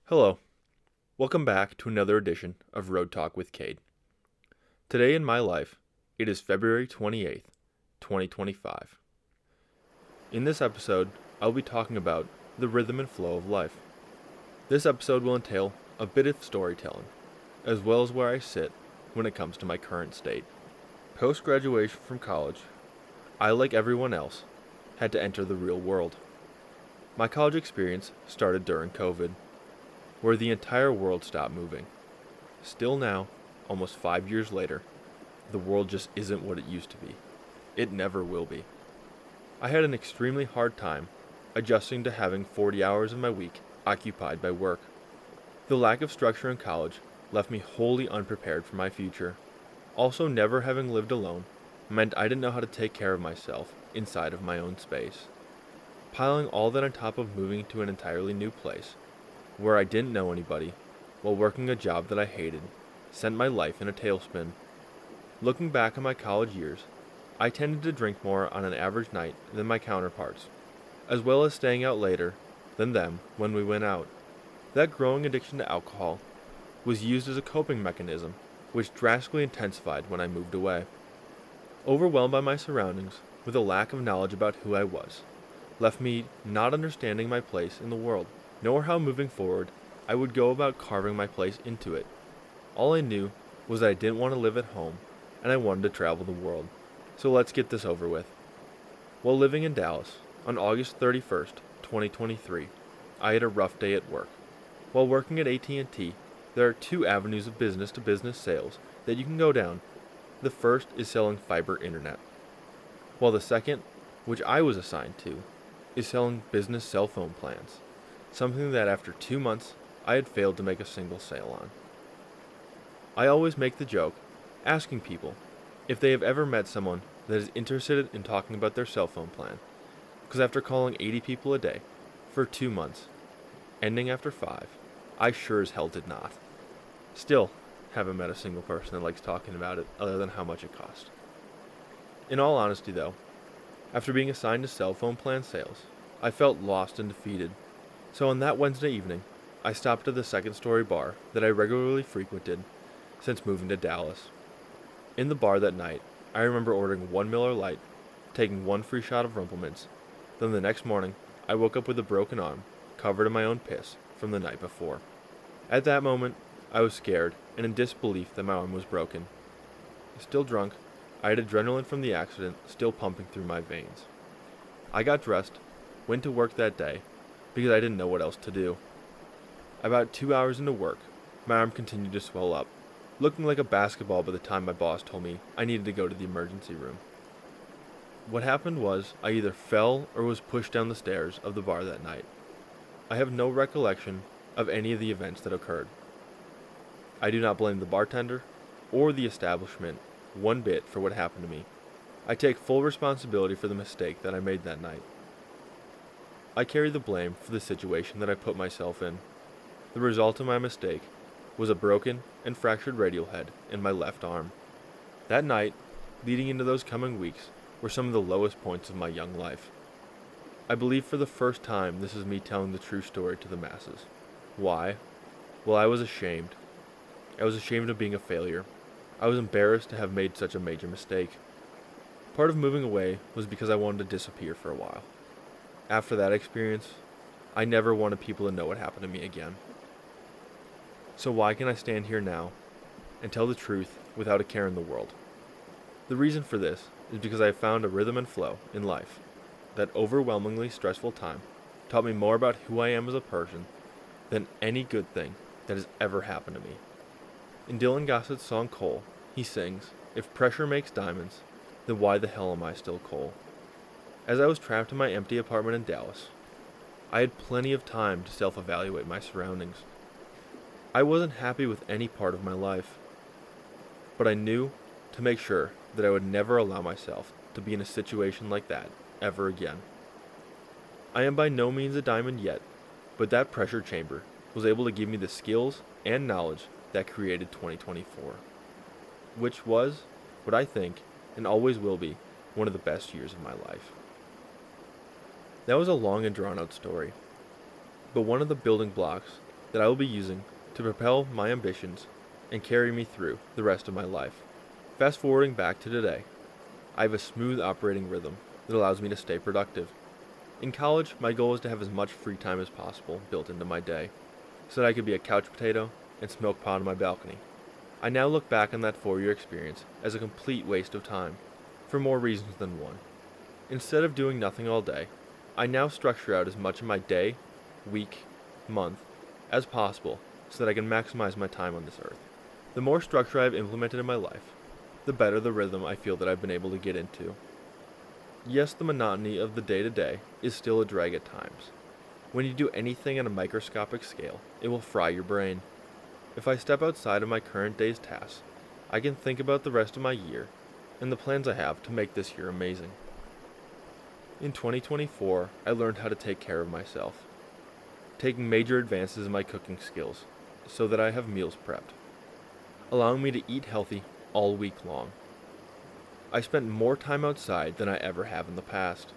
Hello, welcome back to another edition of Road Talk with Cade. Today in my life, it is February 28th, 2025. In this episode, I'll be talking about the rhythm and flow of life. This episode will entail a bit of storytelling, as well as where I sit when it comes to my current state. Post-graduation from college, I, like everyone else, had to enter the real world. My college experience started during COVID, where the entire world stopped moving. Still now, almost 5 years later, the world just isn't what it used to be. It never will be. I had an extremely hard time adjusting to having 40 hours of my week occupied by work. The lack of structure in college left me wholly unprepared for my future. Also, never having lived alone meant I didn't know how to take care of myself inside of my own space. Piling all that on top of moving to an entirely new place, where I didn't know anybody, while working a job that I hated, sent my life in a tailspin. Looking back on my college years, I tended to drink more on an average night than my counterparts, as well as staying out later than them when we went out. That growing addiction to alcohol was used as a coping mechanism, which drastically intensified when I moved away. Overwhelmed by my surroundings, with a lack of knowledge about who I was, left me not understanding my place in the world, nor how moving forward I would go about carving my place into it. All I knew was that I didn't want to live at home, and I wanted to travel the world. So let's get this over with. While living in Dallas, on August 31st, 2023, I had a rough day at work. While working at AT&T, there are two avenues of business-to-business sales that you can go down. The first is selling fiber internet, while the second, which I was assigned to, is selling business cell phone plans. Something that after 2 months, I had failed to make a single sale on. I always make the joke, asking people if they have ever met someone that is interested in talking about their cell phone plan, because after calling 80 people a day for 2 months, ending after 5, I sure as hell did not. Still, haven't met a single person that likes talking about it other than how much it cost. In all honesty though, after being assigned to cell phone plan sales, I felt lost and defeated. So on that Wednesday evening, I stopped at the second story bar that I regularly frequented since moving to Dallas. In the bar that night, I remember ordering one Miller Lite, taking one free shot of Rumplemints. Then the next morning, I woke up with a broken arm, covered in my own piss from the night before. At that moment, I was scared and in disbelief that my arm was broken. Still drunk, I had adrenaline from the accident still pumping through my veins. I got dressed, went to work that day, because I didn't know what else to do. About 2 hours into work, my arm continued to swell up, looking like a basketball by the time my boss told me I needed to go to the emergency room. What happened was I either fell or was pushed down the stairs of the bar that night. I have no recollection of any of the events that occurred. I do not blame the bartender or the establishment one bit for what happened to me. I take full responsibility for the mistake that I made that night. I carry the blame for the situation that I put myself in. The result of my mistake was a broken and fractured radial head in my left arm. That night, leading into those coming weeks, were some of the lowest points of my young life. I believe for the first time this is me telling the true story to the masses. Why? Well, I was ashamed. I was ashamed of being a failure. I was embarrassed to have made such a major mistake. Part of moving away was because I wanted to disappear for a while. After that experience, I never wanted people to know what happened to me again. So why can I stand here now and tell the truth without a care in the world? The reason for this is because I have found a rhythm and flow in life. That overwhelmingly stressful time taught me more about who I am as a person than any good thing that has ever happened to me. In Dylan Gossett's song Coal, he sings, "If pressure makes diamonds, then why the hell am I still coal?" As I was trapped in my empty apartment in Dallas, I had plenty of time to self-evaluate my surroundings. I wasn't happy with any part of my life, but I knew to make sure that I would never allow myself to be in a situation like that ever again. I am by no means a diamond yet, but that pressure chamber was able to give me the skills and knowledge that created 2024, which was, what I think, and always will be, one of the best years of my life. That was a long and drawn out story, but one of the building blocks that I will be using to propel my ambitions and carry me through the rest of my life. Fast forwarding back to today, I have a smooth operating rhythm that allows me to stay productive. In college, my goal was to have as much free time as possible built into my day, so that I could be a couch potato and smoke pot on my balcony. I now look back on that 4-year experience as a complete waste of time, for more reasons than one. Instead of doing nothing all day, I now structure out as much of my day, week, month, as possible so that I can maximize my time on this earth. The more structure I have implemented in my life, the better the rhythm I feel that I've been able to get into. Yes, the monotony of the day-to-day is still a drag at times. When you do anything at a microscopic scale, it will fry your brain. If I step outside of my current day's tasks, I can think about the rest of my year and the plans I have to make this year amazing. In 2024, I learned how to take care of myself, taking major advances in my cooking skills so that I have meals prepped, allowing me to eat healthy all week long. I spent more time outside than I ever have in the past,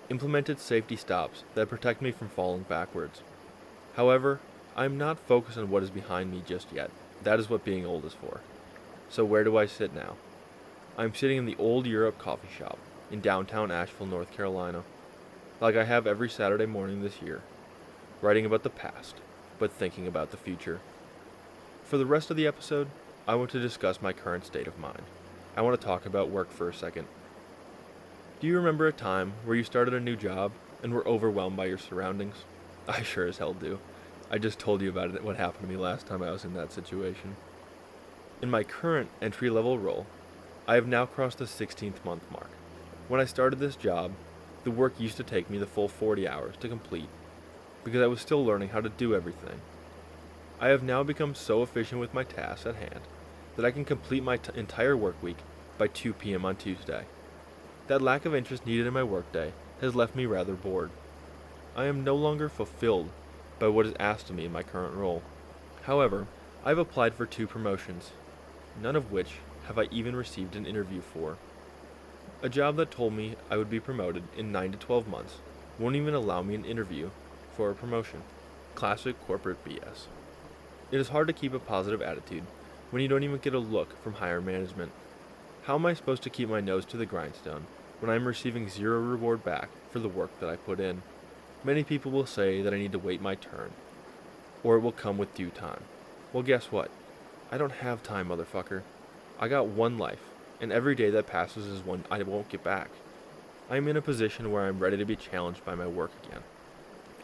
implemented safety stops that protect me from falling backwards. However, I am not focused on what is behind me just yet. That is what being old is for. So where do I sit now? I am sitting in the Old Europe coffee shop in downtown Asheville, North Carolina, like I have every Saturday morning this year, writing about the past, but thinking about the future. For the rest of the episode, I want to discuss my current state of mind. I want to talk about work for a second. Do you remember a time where you started a new job and were overwhelmed by your surroundings? I sure as hell do. I just told you about it, what happened to me last time I was in that situation. In my current entry-level role, I have now crossed the 16th month mark. When I started this job, the work used to take me the full 40 hours to complete because I was still learning how to do everything. I have now become so efficient with my tasks at hand that I can complete my entire work week by 2 p.m. on Tuesday. That lack of interest needed in my workday has left me rather bored. I am no longer fulfilled by what is asked of me in my current role. However, I have applied for 2 promotions, none of which have I even received an interview for. A job that told me I would be promoted in 9 to 12 months won't even allow me an interview for a promotion. Classic corporate BS. It is hard to keep a positive attitude when you don't even get a look from higher management. How am I supposed to keep my nose to the grindstone when I am receiving zero reward back for the work that I put in? Many people will say that I need to wait my turn, or it will come with due time. Well, guess what? I don't have time, motherfucker. I got one life, and every day that passes is one I won't get back. I am in a position where I am ready to be challenged by my work again.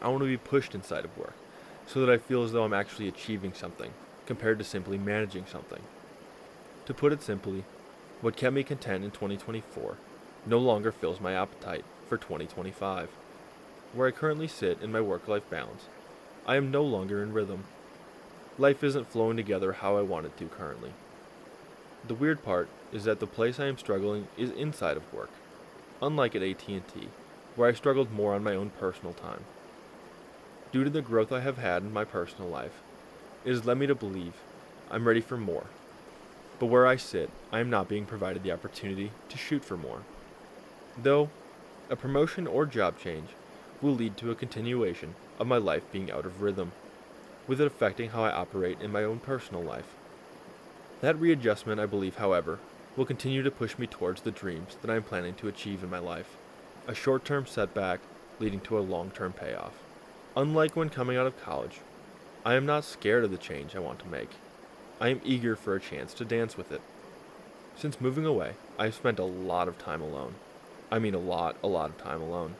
I want to be pushed inside of work, so that I feel as though I'm actually achieving something, compared to simply managing something. To put it simply, what kept me content in 2024 no longer fills my appetite for 2025. Where I currently sit in my work-life balance, I am no longer in rhythm. Life isn't flowing together how I want it to currently. The weird part is that the place I am struggling is inside of work, unlike at AT&T, where I struggled more on my own personal time. Due to the growth I have had in my personal life, it has led me to believe I'm ready for more. But where I sit, I am not being provided the opportunity to shoot for more. Though, a promotion or job change will lead to a continuation of my life being out of rhythm, with it affecting how I operate in my own personal life. That readjustment, I believe, however, will continue to push me towards the dreams that I am planning to achieve in my life, a short-term setback leading to a long-term payoff. Unlike when coming out of college, I am not scared of the change I want to make. I am eager for a chance to dance with it. Since moving away, I have spent a lot of time alone. I mean a lot of time alone.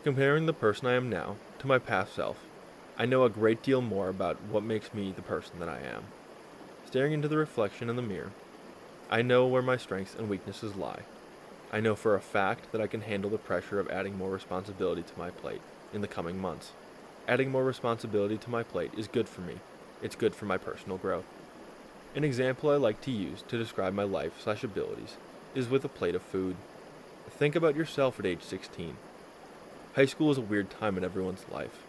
Comparing the person I am now to my past self, I know a great deal more about what makes me the person that I am. Staring into the reflection in the mirror, I know where my strengths and weaknesses lie. I know for a fact that I can handle the pressure of adding more responsibility to my plate in the coming months. Adding more responsibility to my plate is good for me. It's good for my personal growth. An example I like to use to describe my life/abilities is with a plate of food. Think about yourself at age 16. High school is a weird time in everyone's life.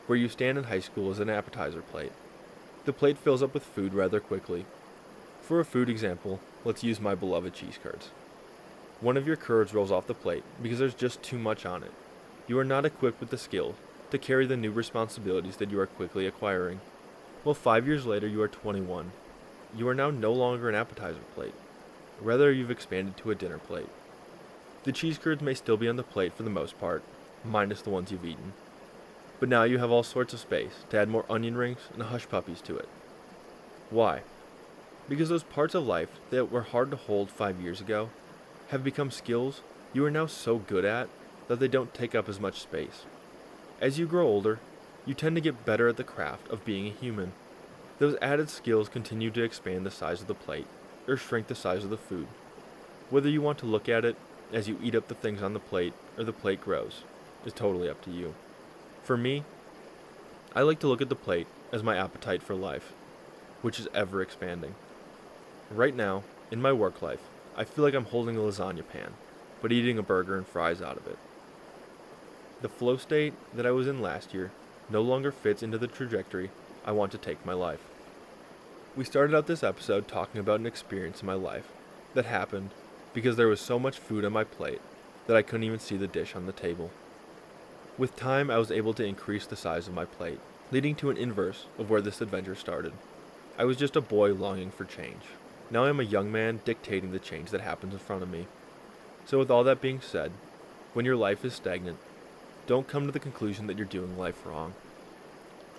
Where you stand in high school is an appetizer plate. The plate fills up with food rather quickly. For a food example, let's use my beloved cheese curds. One of your curds rolls off the plate because there's just too much on it. You are not equipped with the skills to carry the new responsibilities that you are quickly acquiring. Well, 5 years later, you are 21. You are now no longer an appetizer plate. Rather, you've expanded to a dinner plate. The cheese curds may still be on the plate for the most part, minus the ones you've eaten. But now you have all sorts of space to add more onion rings and hush puppies to it. Why? Because those parts of life that were hard to hold 5 years ago have become skills you are now so good at that they don't take up as much space. As you grow older, you tend to get better at the craft of being a human. Those added skills continue to expand the size of the plate, or shrink the size of the food. Whether you want to look at it as you eat up the things on the plate or the plate grows is totally up to you. For me, I like to look at the plate as my appetite for life, which is ever expanding. Right now, in my work life, I feel like I'm holding a lasagna pan, but eating a burger and fries out of it. The flow state that I was in last year no longer fits into the trajectory I want to take my life. We started out this episode talking about an experience in my life that happened because there was so much food on my plate that I couldn't even see the dish on the table. With time, I was able to increase the size of my plate, leading to an inverse of where this adventure started. I was just a boy longing for change. Now I am a young man dictating the change that happens in front of me. So with all that being said, when your life is stagnant, don't come to the conclusion that you're doing life wrong.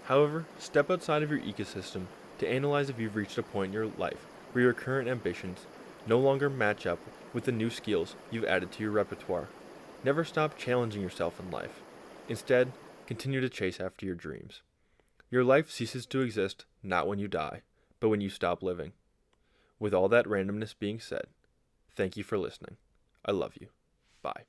However, step outside of your ecosystem to analyze if you've reached a point in your life where your current ambitions no longer match up with the new skills you've added to your repertoire. Never stop challenging yourself in life. Instead, continue to chase after your dreams. Your life ceases to exist not when you die, but when you stop living. With all that randomness being said, thank you for listening. I love you. Bye.